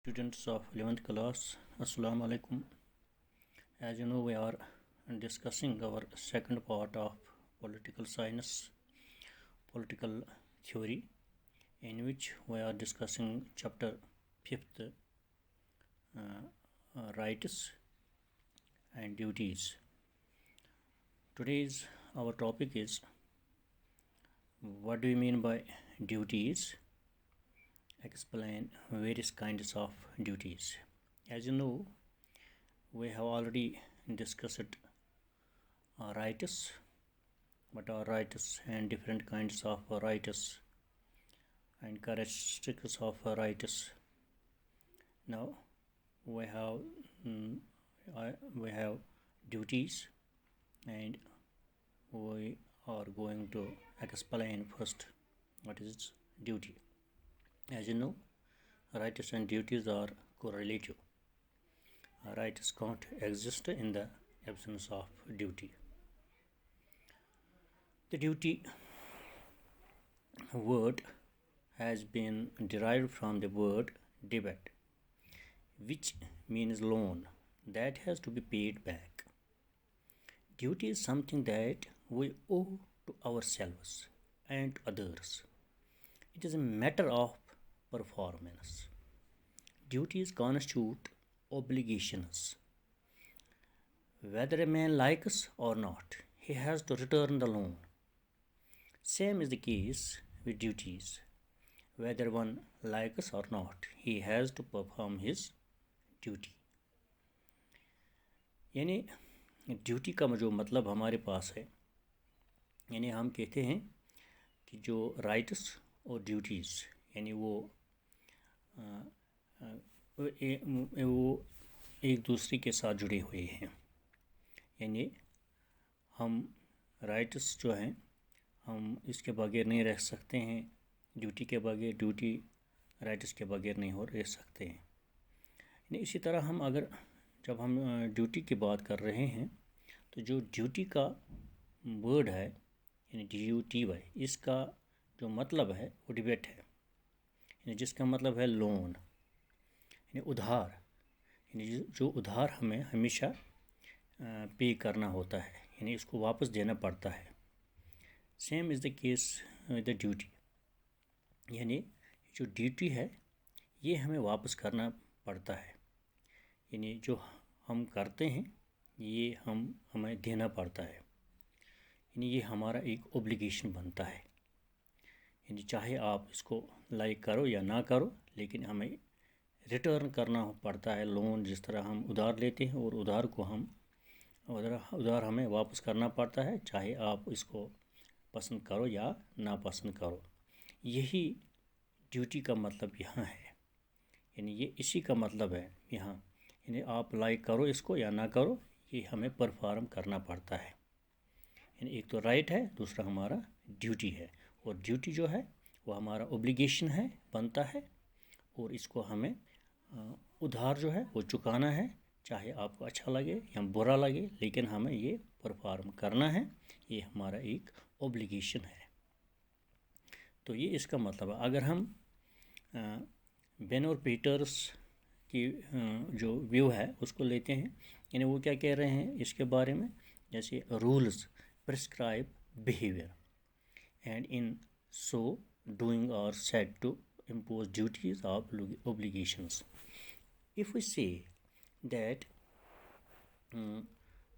Students of 11th class, Assalamu alaikum. As you know, we are discussing our second part of political science, political theory, in which we are discussing chapter 5th, rights and duties. Today's our topic is what do you mean by duties? Explain various kinds of duties. As you know, we have already discussed rights, what are rights and different kinds of rights and characteristics of rights. Now we have duties, and we are going to explain first what is duty. As you know, rights and duties are correlative. Rights can't exist in the absence of duty. The duty word has been derived from the word debit, which means loan that has to be paid back. Duty is something that we owe to ourselves and others. It is a matter of performance. Duties constitute obligations. Whether a man likes or not, he has to return the loan. Same is the case with duties. Whether one likes or not, he has to perform his duty. यानी duty का जो मतलब हमारे पास है, यानी हम कहते हैं कि जो राइट्स और ड्यूटीज़ यानी वो एक दूसरे के साथ जुड़े हुए हैं. यानी हम राइट्स जो हैं हम इसके बगैर नहीं रह सकते हैं, ड्यूटी के बगैर, ड्यूटी राइट्स के बगैर नहीं रह सकते हैं. यानी इसी तरह जब हम ड्यूटी की बात कर रहे हैं तो जो ड्यूटी का वर्ड है यानी DUTY, इसका जो मतलब है वो डिबेट है, यानी जिसका मतलब है लोन यानी उधार, यानी जो उधार हमें हमेशा पे करना होता है, यानी इसको वापस देना पड़ता है. Same is the case with the duty, यानी जो ड्यूटी है ये हमें वापस करना पड़ता है, यानी जो हम करते हैं ये हमें देना पड़ता है, यानी ये हमारा एक ओब्लिगेशन बनता है. यानी चाहे आप इसको लाइक करो या ना करो, लेकिन हमें रिटर्न करना पड़ता है. लोन जिस तरह हम उधार लेते हैं और उधार हमें वापस करना पड़ता है, चाहे आप इसको पसंद करो या ना पसंद करो. यही ड्यूटी का मतलब यहाँ है, यानी ये इसी का मतलब है यहाँ, यानी आप लाइक करो इसको या ना करो, ये हमें परफॉर्म करना पड़ता है. यानी एक तो राइट है, दूसरा हमारा ड्यूटी है, और ड्यूटी जो है वो हमारा ओब्लिगेशन है, बनता है, और इसको हमें उधार जो है वो चुकाना है, चाहे आपको अच्छा लगे या बुरा लगे, लेकिन हमें ये परफॉर्म करना है, ये हमारा एक ओब्लिगेशन है. तो ये इसका मतलब है. अगर हम बेन और पीटर्स की जो व्यू है उसको लेते हैं, यानी वो क्या कह रहे हैं इसके बारे में, जैसे rules prescribe behaviour and in so doing are said to impose duties or obligations. If we say that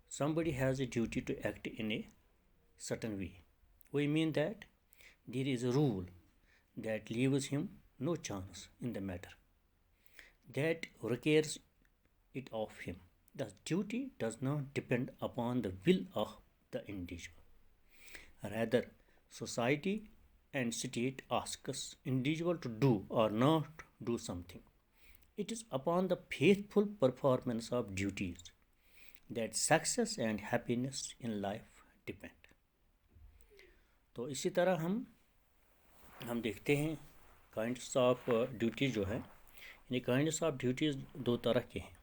somebody has a duty to act in a certain way, we mean that there is a rule that leaves him no chance in the matter, that requires it of him. The duty does not depend upon the will of the individual. Rather, society and state asks individual to do or not do something. It is upon the faithful performance of duties that success and happiness in life depend. तो इसी तरह हम देखते हैं kinds of duty जो है, यानी kinds of duties दो तरह के हैं.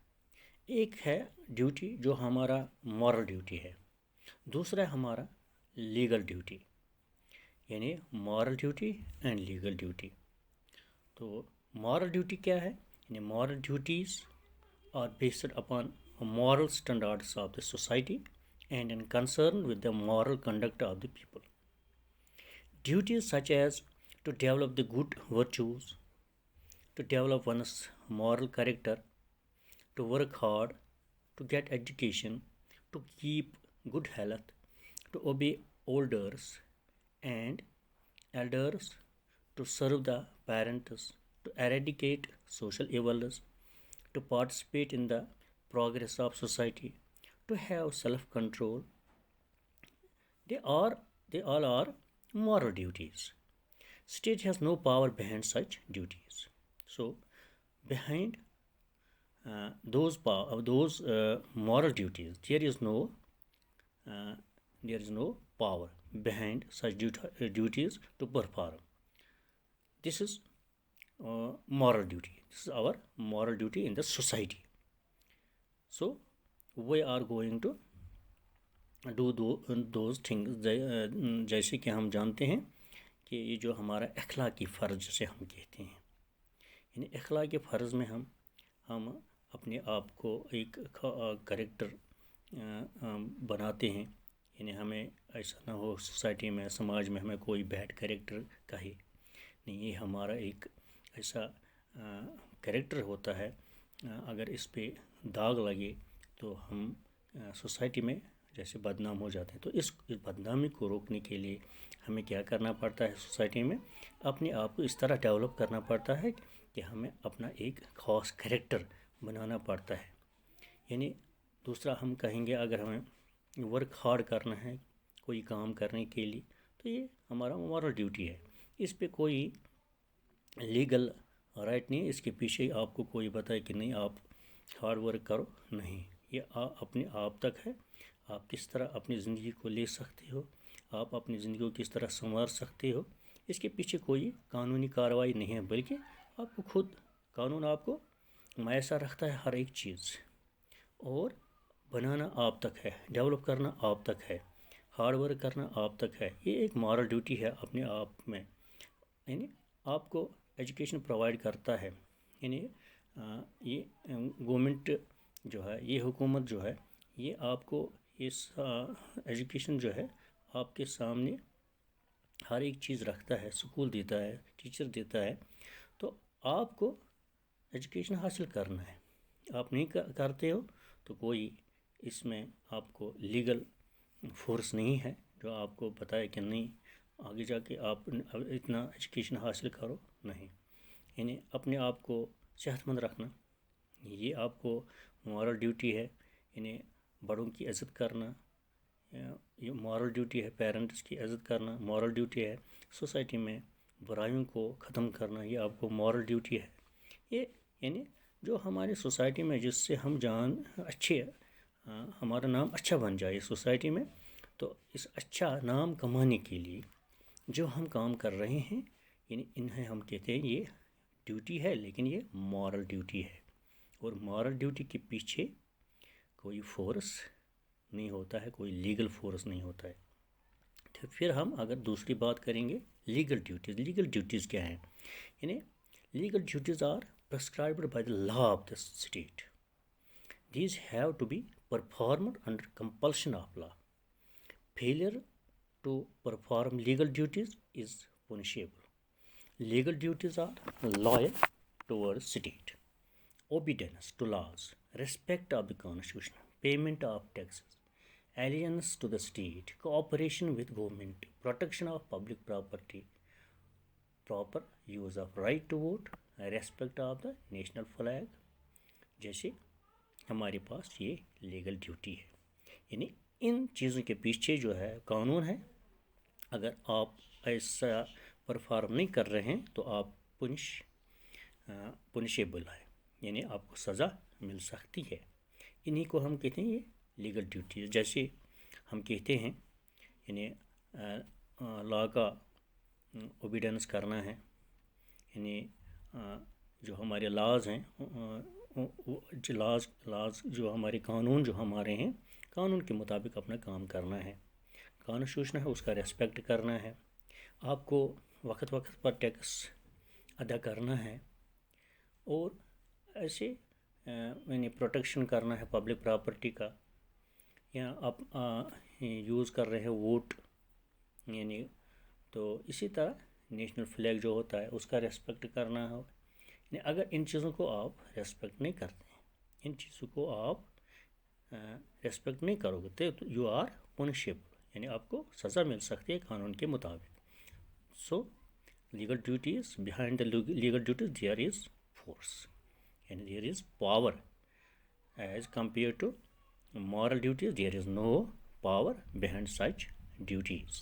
एक है ड्यूटी जो हमारा मॉरल ड्यूटी है, दूसरा हमारा लीगल ड्यूटी, यानी moral duty and legal duty. तो मॉरल ड्यूटी क्या है, moral duties are based upon moral standards of the society and in concern with the moral conduct of the people. Duties such as to develop the good virtues, to develop one's moral character, to work hard, to get education, to keep good health, to obey elders and elders, to serve the parents, to eradicate social evils, to participate in the progress of society, to have self-control. They are they all are moral duties. State has no power behind such duties. So, behind those moral duties, uh, there is no power behind such duties to perform. This is moral duty. This is our moral duty in the society. So, we are going to those things जैसे कि हम जानते हैं कि ये जो हमारा अखलाकी फ़र्ज़ जिसे हम कहते हैं, यानी अखलाकी फ़र्ज़ में हम अपने आप को एक करेक्टर बनाते हैं। यानी हमें ऐसा ना हो सोसाइटी में, समाज में हमें कोई बैड करेक्टर कहे नहीं। ये हमारा एक ऐसा करेक्टर होता है, अगर इस पे दाग लगे तो हम सोसाइटी में जैसे बदनाम हो जाते हैं। तो इस बदनामी को रोकने के लिए हमें क्या करना पड़ता है, सोसाइटी में अपने आप को इस तरह डेवलप करना पड़ता है कि हमें अपना एक ख़ास कैरेक्टर बनाना पड़ता है। यानी दूसरा हम कहेंगे, अगर हमें वर्क हार्ड करना है कोई काम करने के लिए, तो ये हमारा मॉरल ड्यूटी है। इस पे कोई लीगल राइट नहीं है, इसके पीछे आपको कोई बताए कि नहीं आप हार्ड वर्क करो, नहीं। ये अपने आप तक है, आप किस तरह अपनी ज़िंदगी को ले सकते हो, आप अपनी ज़िंदगी को किस तरह संवार सकते हो, इसके पीछे कोई कानूनी कार्रवाई नहीं है, बल्कि आपको खुद कानून आपको मैसर रखता है हर एक चीज़, और बनाना आप तक है, डेवलप करना आप तक है, हार्ड वर्क करना आप तक है। ये एक मॉरल ड्यूटी है अपने आप में। यानी आपको एजुकेशन प्रोवाइड करता है, यानी ये गवर्नमेंट जो है, ये हुकूमत जो है, ये आपको इस एजुकेशन जो है आपके सामने हर एक चीज़ रखता है, स्कूल देता है, टीचर देता है। तो आपको एजुकेशन हासिल करना है। आप नहीं करते हो तो कोई इसमें आपको लीगल फोर्स नहीं है जो आपको बताए कि नहीं आगे जाके आप इतना एजुकेशन हासिल करो, नहीं। यानी अपने आप को सेहतमंद रखना, ये आपको मॉरल ड्यूटी है। यानी बड़ों की इज़्ज़त करना, ये मॉरल ड्यूटी है। पेरेंट्स की इज़्ज़त करना मॉरल ड्यूटी है। सोसाइटी में बुराइयों को ख़त्म करना, ये आपको मॉरल ड्यूटी है। ये यानी जो हमारी सोसाइटी में जिससे हम हमारा नाम अच्छा बन जाए सोसाइटी में, तो इस अच्छा नाम कमाने के लिए जो हम काम कर रहे हैं, यानी इन्हें हम कहते हैं ये ड्यूटी है, लेकिन ये मॉरल ड्यूटी है। और मॉरल ड्यूटी के पीछे कोई फोर्स नहीं होता है, कोई लीगल फोर्स नहीं होता है। तो फिर हम अगर दूसरी बात करेंगे लीगल ड्यूटीज़। लीगल ड्यूटीज़ क्या हैं? यानी legal duties are prescribed by the law of the state. These have to be performed under compulsion of law. Failure to perform legal duties is punishable. Legal duties are loyal towards state, obedience to laws, respect of the constitution, payment of taxes, allegiance to the state, cooperation with government, protection of public property, proper use of right to vote, respect of the national flag, जैसे हमारे पास ये legal duty है। यानी इन चीज़ों के पीछे जो है कानून है। अगर आप ऐसा परफॉर्म नहीं कर रहे हैं तो आप पुनिशेबल है, यानी आपको सज़ा मिल सकती है। इन्हीं को हम कहते हैं ये लीगल ड्यूटी। जैसे हम कहते हैं यानी लॉ का ओबीडेंस करना है, यानी जो हमारे लॉज हैं, जो लॉज जो हमारे कानून जो हमारे हैं, कानून के मुताबिक अपना काम करना है, कॉन्स्टिट्यूशन है उसका रेस्पेक्ट करना है, आपको वक्त वक्त पर टैक्स अदा करना है, और ऐसे यानी प्रोटेक्शन करना है पब्लिक प्रॉपर्टी का, या आप यूज़ कर रहे हैं वोट यानी, तो इसी तरह नेशनल फ्लैग जो होता है उसका रेस्पेक्ट करना हो। यानी अगर इन चीज़ों को आप रेस्पेक्ट नहीं करते हैं, इन चीज़ों को आप रेस्पेक्ट नहीं करोगे तो यू आर पनिशेबल, यानी आपको सज़ा मिल सकती है कानून के मुताबिक। So legal duties, behind the legal duties there is force, यानी there is power, as compare to moral duties there is no power behind such duties।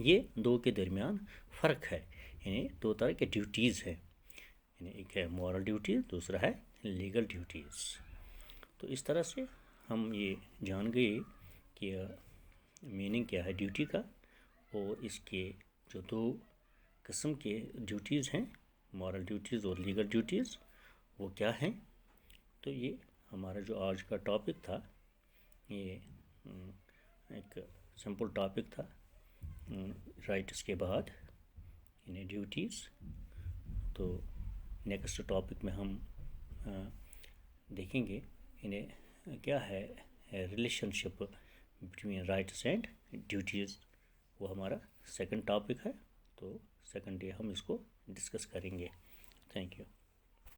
ये दो के दरमियान फ़र्क है, यानी दो तरह के ड्यूटीज़ है, यानी एक है मॉरल ड्यूटीज़, दूसरा है लीगल ड्यूटीज़। तो इस तरह से हम ये जान गए कि मीनिंग क्या है ड्यूटी का, और इसके जो दो किस्म के ड्यूटीज़ हैं, मॉरल ड्यूटीज़ और लीगल ड्यूटीज़, वो क्या हैं। तो ये हमारा जो आज का टॉपिक था, ये एक सिंपल टॉपिक था, राइट्स के बाद यानी ड्यूटीज़। तो नेक्स्ट टॉपिक में हम देखेंगे इन्हें क्या है relationship between rights and duties, वो हमारा सेकंड टॉपिक है। तो सेकंड डे हम इसको डिस्कस करेंगे। Thank you.